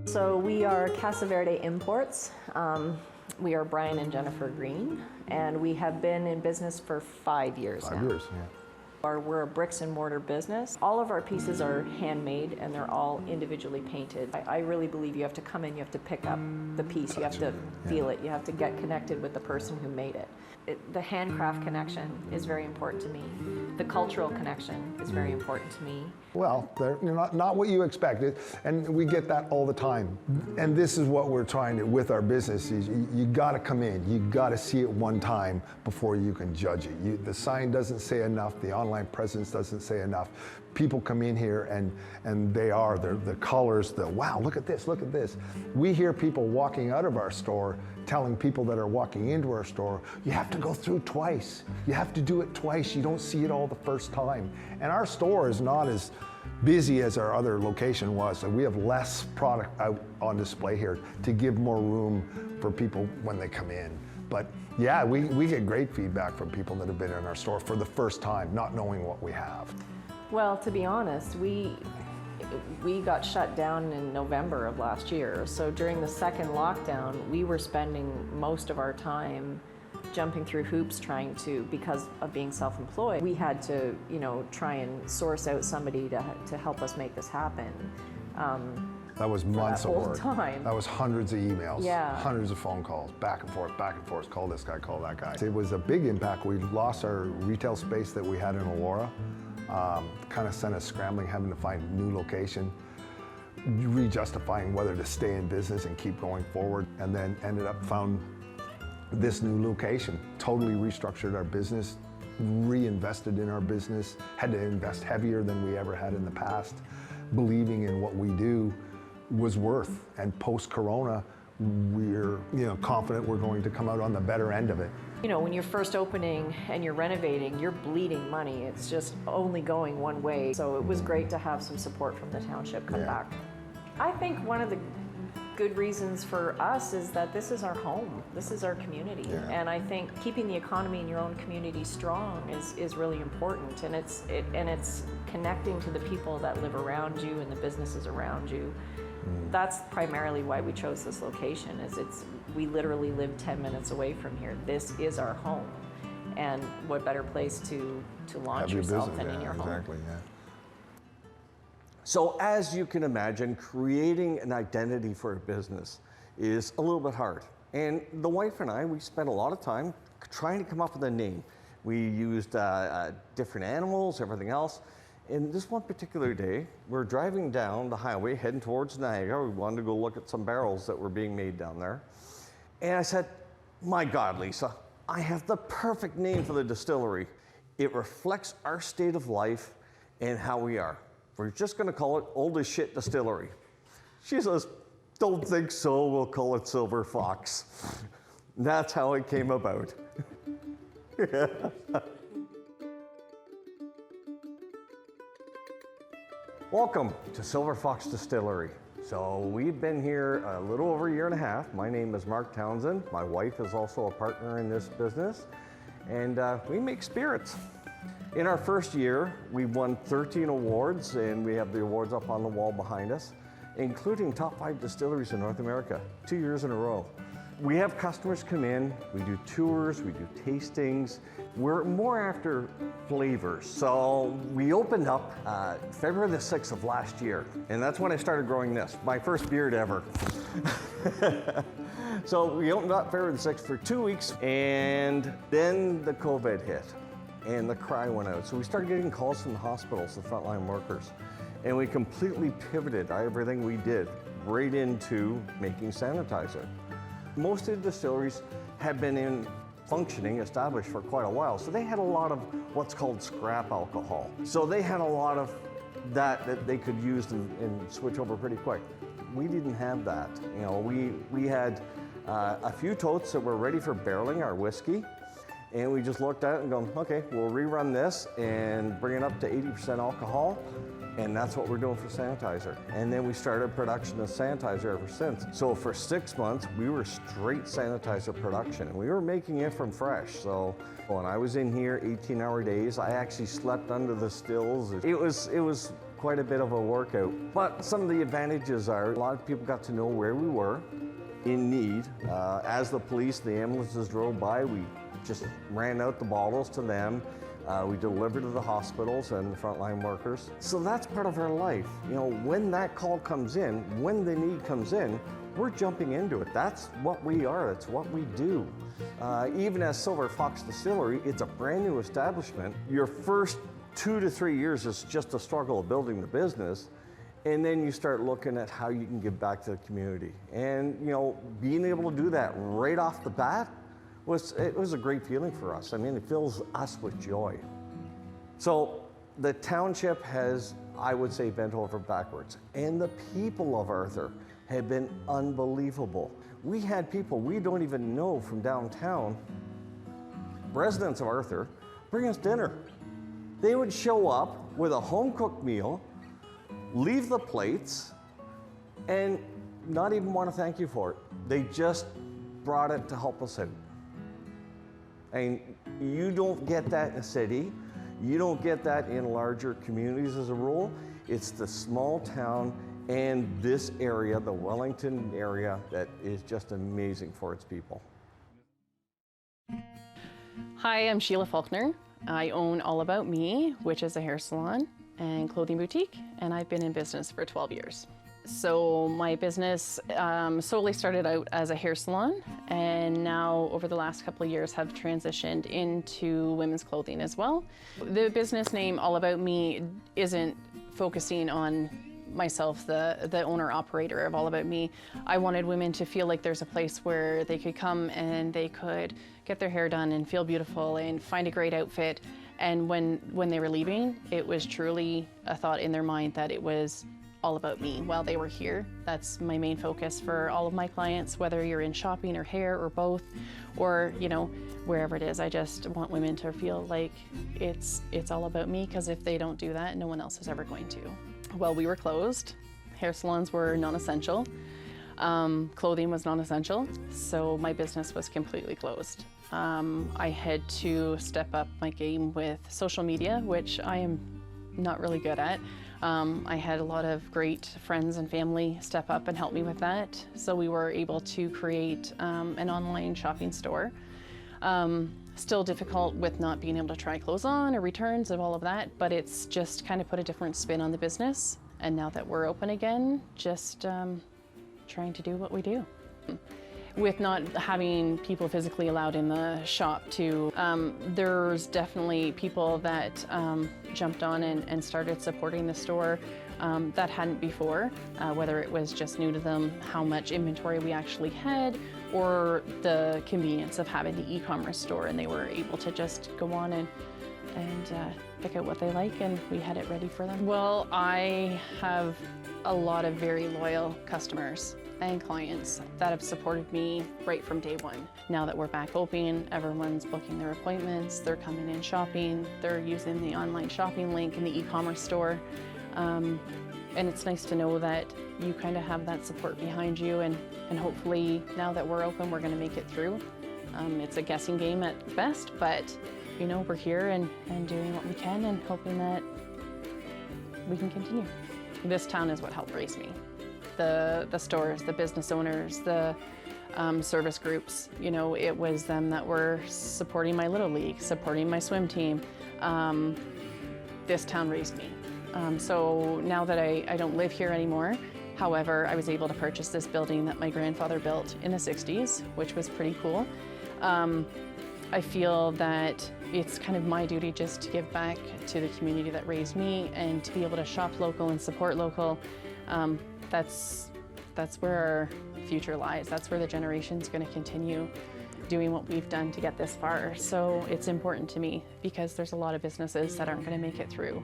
So we are Casa Verde Imports. We are Brian and Jennifer Green, and we have been in business for 5 years now. 5 years, yeah. We're a bricks and mortar business. All of our pieces are handmade and they're all individually painted. I really believe you have to come in, you have to pick up the piece, you have to feel it, you have to get connected with the person who made it. The handcraft connection is very important to me. The cultural connection is very important to me. Well, they're not what you expected, and we get that all the time. And this is what we're trying to, with our business, is you gotta come in, you gotta see it one time before you can judge it. The sign doesn't say enough, the online presence doesn't say enough. People come in here and the colors, wow, look at this, look at this. We hear people walking out of our store telling people that are walking into our store, you have to go through twice. You have to do it twice. You don't see it all the first time. And our store is not as busy as our other location was. So we have less product out on display here to give more room for people when they come in. But yeah, we get great feedback from people that have been in our store for the first time, not knowing what we have. Well, to be honest, we got shut down in November of last year. So during the second lockdown, we were spending most of our time jumping through hoops because of being self-employed. We had to, try and source out somebody to help us make this happen. That was months of work. Time. That was hundreds of emails, yeah. Hundreds of phone calls, back and forth, call this guy, call that guy. It was a big impact. We lost our retail space that we had in Aurora. Kind of sent us scrambling, having to find a new location, re-justifying whether to stay in business and keep going forward, and then ended up found this new location. Totally restructured our business, reinvested in our business, had to invest heavier than we ever had in the past, believing in what we do was worth. And post-corona, we're confident we're going to come out on the better end of it. When you're first opening and you're renovating, you're bleeding money. It's just only going one way. So it was great to have some support from the township come back. I think one of the good reasons for us is that this is our home. This is our community. Yeah. And I think keeping the economy in your own community strong is really important. And it's connecting to the people that live around you and the businesses around you. That's primarily why we chose this location. We literally live 10 minutes away from here. This is our home, and what better place to launch yourself than in your home? Exactly, yeah. So as you can imagine, creating an identity for a business is a little bit hard. And the wife and I, we spent a lot of time trying to come up with a name. We used different animals, everything else. And this one particular day, we're driving down the highway, heading towards Niagara. We wanted to go look at some barrels that were being made down there. And I said, my God, Lisa, I have the perfect name for the distillery. It reflects our state of life and how we are. We're just gonna call it Old as Shit Distillery. She says, don't think so, we'll call it Silver Fox. That's how it came about. Welcome to Silver Fox Distillery. So we've been here a little over a year and a half. My name is Mark Townsend. My wife is also a partner in this business, and we make spirits. In our first year, we won 13 awards, and we have the awards up on the wall behind us, including top 5 distilleries in North America, 2 years in a row. We have customers come in, we do tours, we do tastings. We're more after flavors. So we opened up February the 6th of last year, and that's when I started growing this, my first beard ever. So we opened up February the 6th for 2 weeks, and then the COVID hit, and the cry went out. So we started getting calls from the hospitals, the frontline workers, and we completely pivoted everything we did right into making sanitizer. Most of the distilleries have been functioning, established for quite a while, so they had a lot of what's called scrap alcohol. So they had a lot of that they could use and switch over pretty quick. We didn't have that. We had a few totes that were ready for barreling our whiskey, and we just looked at it and gone, okay, we'll rerun this and bring it up to 80% alcohol. And that's what we're doing for sanitizer. And then we started production of sanitizer ever since. So for 6 months, we were straight sanitizer production. And we were making it from fresh. So when I was in here 18-hour days, I actually slept under the stills. It was quite a bit of a workout. But some of the advantages are a lot of people got to know where we were in need. As the police, the ambulances drove by, we just ran out the bottles to them. We delivered to the hospitals and the frontline workers. So that's part of our life. You know, when that call comes in, when the need comes in, we're jumping into it. That's what we are, that's what we do. Even as Fox Distillery, it's a brand new establishment. Your first 2 to 3 years is just a struggle of building the business. And then you start looking at how you can give back to the community. And you know, being able to do that right off the bat, it was a great feeling for us. I mean, it fills us with joy. So the township has, I would say, bent over backwards. And the people of Arthur have been unbelievable. We had people we don't even know from downtown, residents of Arthur, bring us dinner. They would show up with a home-cooked meal, leave the plates, and not even want to thank you for it. They just brought it to help us out. And you don't get that in a city. You don't get that in larger communities as a rule. It's the small town and this area, the Wellington area, that is just amazing for its people. Hi, I'm Sheila Faulkner. I own All About Me, which is a hair salon and clothing boutique, and I've been in business for 12 years. So my business solely started out as a hair salon, and now over the last couple of years have transitioned into women's clothing as well. The business name All About Me isn't focusing on myself, the owner-operator of All About Me. I wanted women to feel like there's a place where they could come and they could get their hair done and feel beautiful and find a great outfit. And when they were leaving, it was truly a thought in their mind that it was all about me while they were here. That's my main focus for all of my clients, whether you're in shopping or hair or both, or you know, wherever it is. I just want women to feel like it's all about me, because if they don't do that, no one else is ever going to. Well, we were closed. Hair salons were non-essential. Clothing was non-essential, so my business was completely closed. I had to step up my game with social media, which I am not really good at. I had a lot of great friends and family step up and help me with that. So we were able to create an online shopping store. Still difficult with not being able to try clothes on or returns and all of that, but it's just kind of put a different spin on the business. And now that we're open again, just trying to do what we do. With not having people physically allowed in the shop too, there's definitely people that jumped on and started supporting the store that hadn't before, whether it was just new to them, how much inventory we actually had, or the convenience of having the e-commerce store, and they were able to just go on and pick out what they like, and we had it ready for them. Well, I have a lot of very loyal customers and clients that have supported me right from day one. Now that we're back open, everyone's booking their appointments, they're coming in shopping, they're using the online shopping link in the e-commerce store. And it's nice to know that you kind of have that support behind you, and hopefully now that we're open, we're gonna make it through. It's a guessing game at best, but you know, we're here and doing what we can and hoping that we can continue. This town is what helped raise me. The stores, the business owners, the service groups, you know, it was them that were supporting my Little League, supporting my swim team. This town raised me. So now that I don't live here anymore, however, I was able to purchase this building that my grandfather built in the 60s, which was pretty cool. I feel that it's kind of my duty just to give back to the community that raised me, and to be able to shop local and support local. That's where our future lies. That's where the generation's going to continue doing what we've done to get this far. So it's important to me, because there's a lot of businesses that aren't going to make it through.